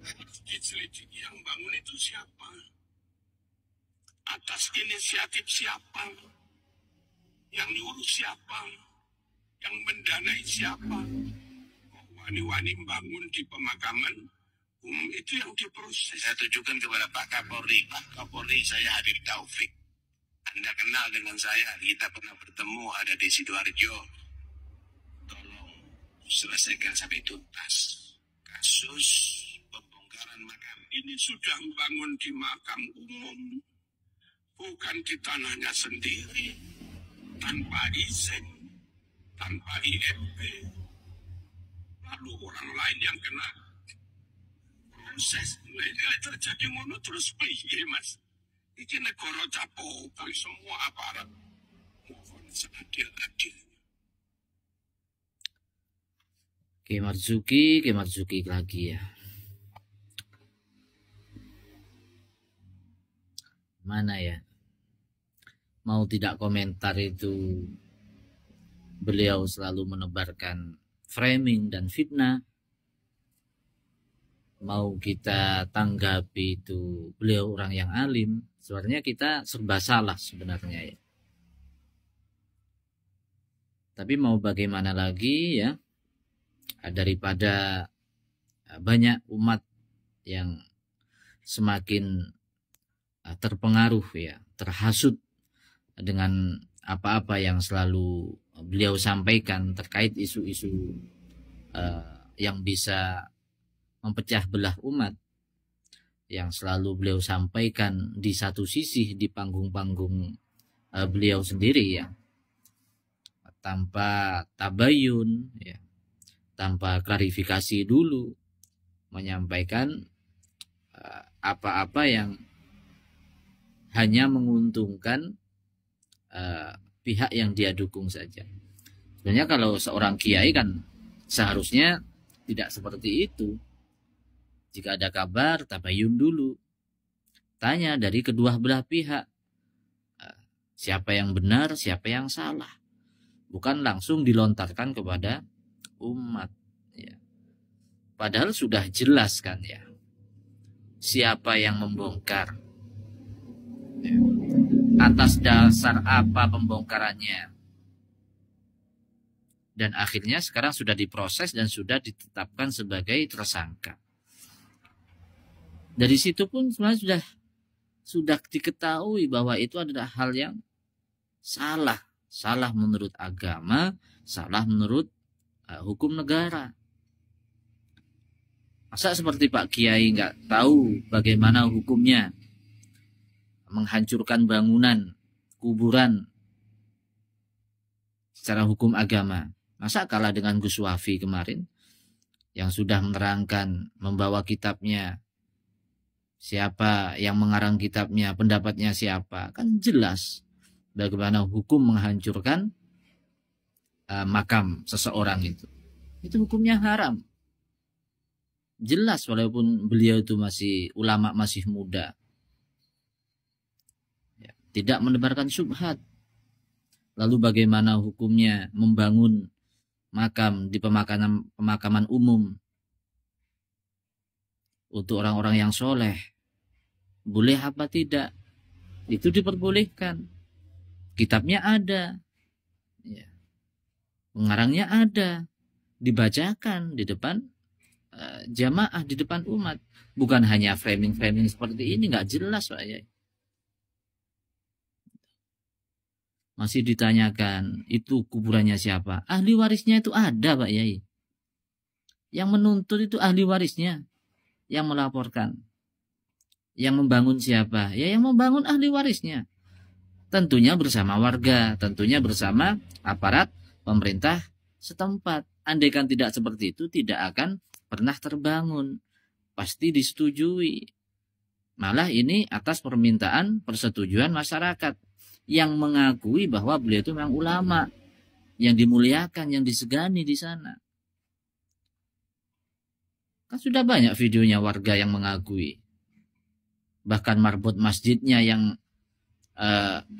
Harus diselidiki yang bangun itu siapa? Atas inisiatif siapa? Yang nyuruh siapa? Yang mendanai siapa? Kok wani-wani bangun di pemakaman umum itu yang diproses? Saya tujukan kepada Pak Kapolri. Pak Kapolri, saya Hadir Taufik. Anda kenal dengan saya, kita pernah bertemu ada di Sidoarjo. Tolong selesaikan sampai tuntas kasus pembongkaran makam. Ini sudah bangun di makam umum, bukan di tanahnya sendiri, tanpa izin, tanpa IMB. Lalu orang lain yang kena proses. Nah, ini terjadi ngono terus piye, Mas? Iki negara capopo semua aparat mohon seadil-adil. Ki Marzuki lagi ya. Mana ya? Mau tidak komentar itu beliau selalu menebarkan framing dan fitnah. Mau kita tanggapi itu beliau orang yang alim, sebenarnya kita serba salah sebenarnya ya. Tapi mau bagaimana lagi ya, daripada banyak umat yang semakin terpengaruh ya, terhasut dengan apa-apa yang selalu beliau sampaikan terkait isu-isu yang bisa mempecah belah umat, yang selalu beliau sampaikan di satu sisi di panggung-panggung beliau sendiri ya, tanpa tabayun ya, tanpa klarifikasi dulu, menyampaikan apa-apa yang hanya menguntungkan pihak yang dia dukung saja. Sebenarnya kalau seorang kiai kan seharusnya tidak seperti itu. Jika ada kabar, tabayun dulu. Tanya dari kedua belah pihak. Siapa yang benar, siapa yang salah. Bukan langsung dilontarkan kepada umat. Ya. Padahal sudah jelas kan ya. Siapa yang membongkar. Ya. Atas dasar apa pembongkarannya. Dan akhirnya sekarang sudah diproses dan sudah ditetapkan sebagai tersangka. Dari situ pun sebenarnya sudah diketahui bahwa itu adalah hal yang salah menurut agama, salah menurut hukum negara. Masa seperti Pak Kiai nggak tahu bagaimana hukumnya menghancurkan bangunan, kuburan secara hukum agama? Masa kalah dengan Gus Wafi kemarin yang sudah menerangkan, membawa kitabnya, siapa yang mengarang kitabnya, pendapatnya siapa, kan jelas bagaimana hukum menghancurkan makam seseorang itu hukumnya haram, jelas walaupun beliau itu masih ulama, masih muda ya, tidak menebarkan syubhat. Lalu bagaimana hukumnya membangun makam di pemakaman umum untuk orang-orang yang soleh, boleh apa tidak? Itu diperbolehkan. Kitabnya ada, ya. Pengarangnya ada, dibacakan di depan jamaah, di depan umat. Bukan hanya framing-framing seperti ini, nggak jelas Pak Yai. Masih ditanyakan, itu kuburannya siapa? Ahli warisnya itu ada Pak Yai. Yang menuntut itu ahli warisnya, yang melaporkan. Yang membangun siapa? Ya yang membangun ahli warisnya. Tentunya bersama warga, tentunya bersama aparat pemerintah setempat. Andaikan tidak seperti itu, tidak akan pernah terbangun. Pasti disetujui. Malah ini atas permintaan persetujuan masyarakat yang mengakui bahwa beliau itu memang ulama, yang dimuliakan, yang disegani di sana. Kan sudah banyak videonya warga yang mengakui. Bahkan marbot masjidnya yang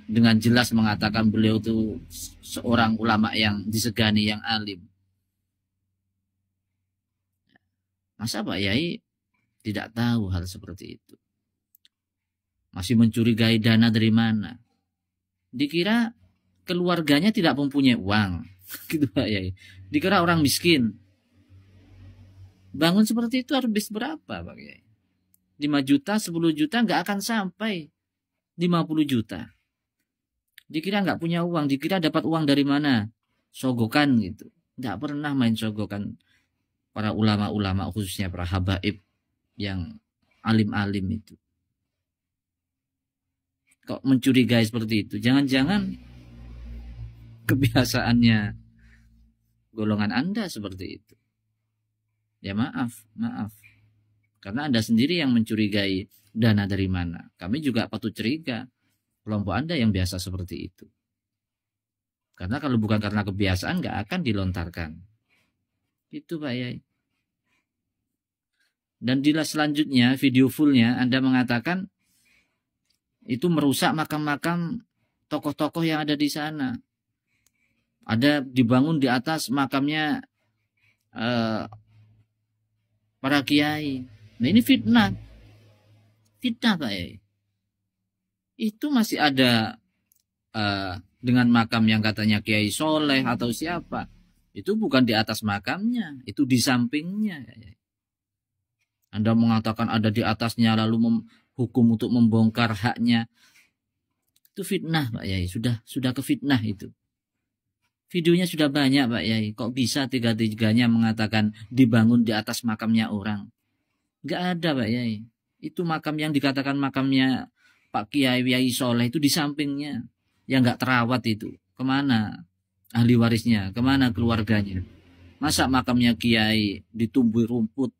dengan jelas mengatakan beliau itu seorang ulama yang disegani, yang alim. Masa Pak Yai Tidak tahu hal seperti itu. Masih mencurigai dana dari mana. Dikira keluarganya tidak mempunyai uang. Gitu Pak Yai. Dikira orang miskin. Bangun seperti itu habis berapa Pak Yai? 5 juta, 10 juta nggak akan sampai 50 juta. Dikira nggak punya uang, dikira dapat uang dari mana? Sogokan gitu. Nggak pernah main sogokan para ulama-ulama, khususnya para habaib yang alim-alim itu. Kok mencurigai seperti itu? Jangan-jangan kebiasaannya golongan Anda seperti itu. Ya maaf. Karena Anda sendiri yang mencurigai dana dari mana. Kami juga patut curiga kelompok Anda yang biasa seperti itu. Karena kalau bukan karena kebiasaan nggak akan dilontarkan. Itu Pak Yai. Dan di selanjutnya video fullnya Anda mengatakan itu merusak makam-makam tokoh-tokoh yang ada di sana. Ada dibangun di atas makamnya para kiai. Nah ini fitnah. Fitnah Pak Yai. Itu masih ada dengan makam yang katanya Kiai Soleh atau siapa. Itu bukan di atas makamnya, itu di sampingnya. Anda mengatakan ada di atasnya lalu hukum untuk membongkar haknya. Itu fitnah Pak Yai, sudah kefitnah itu. Videonya sudah banyak Pak Yai. Kok bisa tiga-tiganya mengatakan dibangun di atas makamnya orang? Gak ada Pak Yai. Itu makam yang dikatakan makamnya Pak Kiai Soleh itu di sampingnya. Yang gak terawat itu. Kemana ahli warisnya? Kemana keluarganya? Masa makamnya Kiai ditumbuhi rumput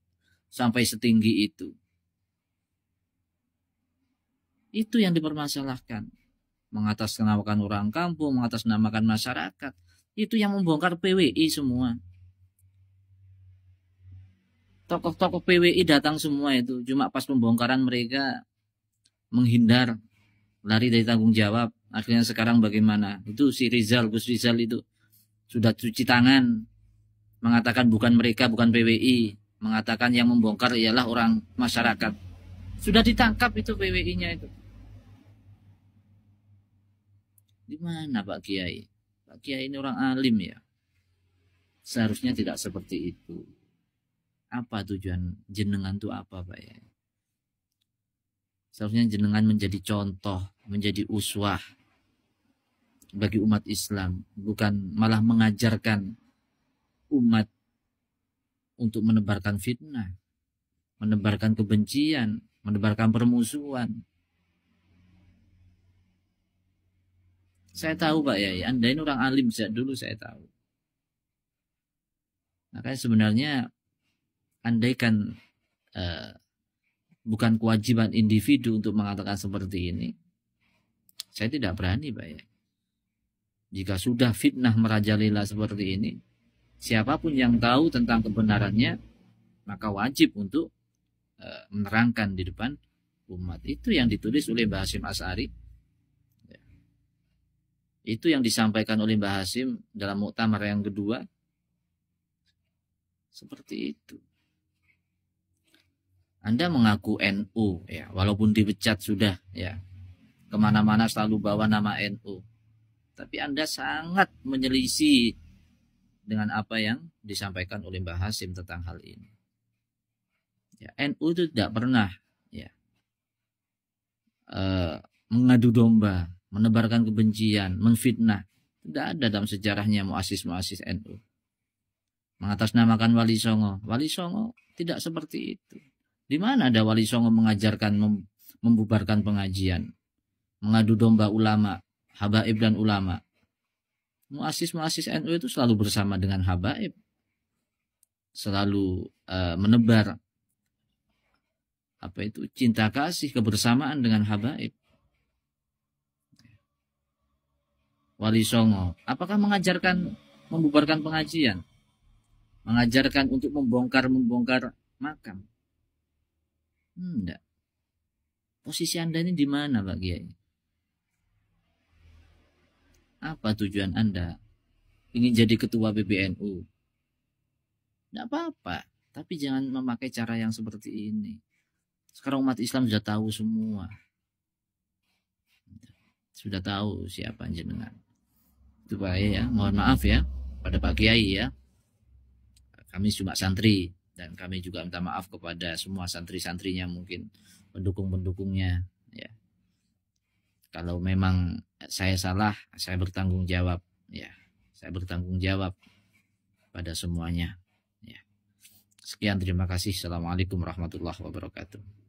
sampai setinggi itu? Itu yang dipermasalahkan. Mengatasnamakan orang kampung, mengatasnamakan masyarakat. Itu yang membongkar PWI semua. Tokoh-tokoh PWI datang semua itu. Cuma pas pembongkaran mereka menghindar, lari dari tanggung jawab. Akhirnya sekarang bagaimana? Itu si Gus Rizal itu sudah cuci tangan. Mengatakan bukan mereka, bukan PWI. Mengatakan yang membongkar ialah orang masyarakat. Sudah ditangkap itu PWI-nya itu. Di mana Pak Kiai? Pak Kiai ini orang alim ya. Seharusnya tidak seperti itu. Apa tujuan jenengan itu apa Pak ya? Seharusnya jenengan menjadi contoh, menjadi uswah bagi umat Islam, bukan malah mengajarkan umat untuk menebarkan fitnah, menebarkan kebencian, menebarkan permusuhan. Saya tahu Pak Yai, Anda ini orang alim sejak dulu saya tahu. Makanya sebenarnya andaikan bukan kewajiban individu untuk mengatakan seperti ini, saya tidak berani Pak Yai. Jika sudah fitnah merajalela seperti ini, siapapun yang tahu tentang kebenarannya, maka wajib untuk menerangkan di depan umat. Itu yang ditulis oleh Mbah Hasyim Asy'ari. Itu yang disampaikan oleh Mbah Hasyim dalam muktamar yang kedua. Seperti itu. Anda mengaku NU, ya, walaupun dipecat sudah, ya, kemana-mana selalu bawa nama NU. Tapi Anda sangat menyelisih dengan apa yang disampaikan oleh Mbah Hasyim tentang hal ini. Ya, NU itu tidak pernah, ya, mengadu domba, menebarkan kebencian, menfitnah. Tidak ada dalam sejarahnya muasis-muasis NU. Mengatasnamakan Wali Songo. Wali Songo tidak seperti itu. Di mana ada Wali Songo mengajarkan membubarkan pengajian, mengadu domba ulama, habaib dan ulama. Muasis-muasis NU itu selalu bersama dengan habaib, selalu menebar cinta kasih, kebersamaan dengan habaib. Wali Songo, apakah mengajarkan membubarkan pengajian? Mengajarkan untuk membongkar makam? Enggak. Posisi Anda ini di mana Pak Kiai? Apa tujuan Anda? Ingin jadi ketua PBNU? Enggak apa-apa, tapi jangan memakai cara yang seperti ini. Sekarang umat Islam sudah tahu semua. Sudah tahu siapa jenengan. Itu Pak ya, mohon maaf ya pada Pak Kiai ya. Kami cuma santri dan kami juga minta maaf kepada semua santri-santrinya, mungkin pendukung-pendukungnya ya. Kalau memang saya salah, saya bertanggung jawab ya. Saya bertanggung jawab pada semuanya ya. Sekian, terima kasih. Assalamualaikum warahmatullahi wabarakatuh.